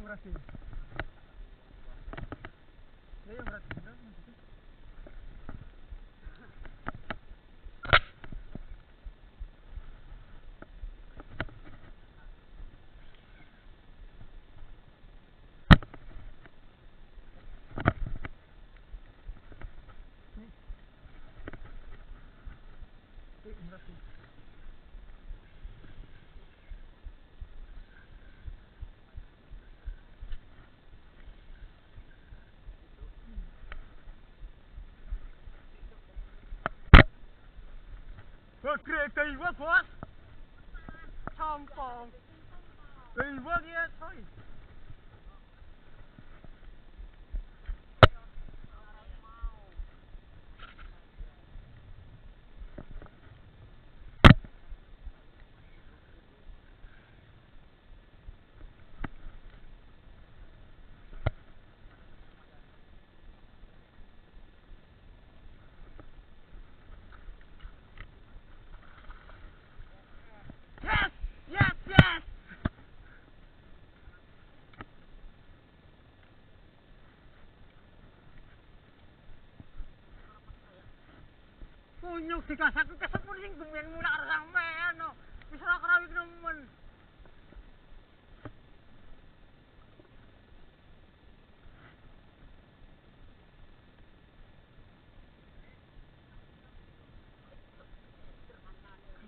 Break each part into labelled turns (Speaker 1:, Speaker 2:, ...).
Speaker 1: berarti. Iya berarti. Gede iwak bos, sampong, iwak ya coy. Yes, yes, yes. Punyuk dikasaku kesepur sing gemen mulak karo sampean no. Wis ora krawik nemen.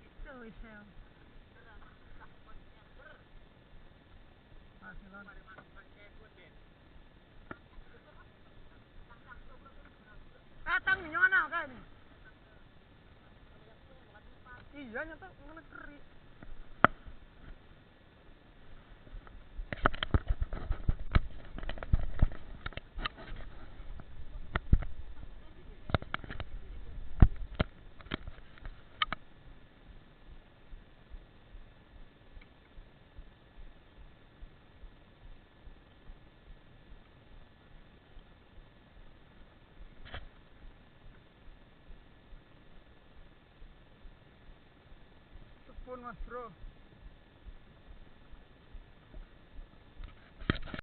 Speaker 1: Itu wis ya. Katang nyana kan. Iya nyata ngene keri. Sepun mas bro.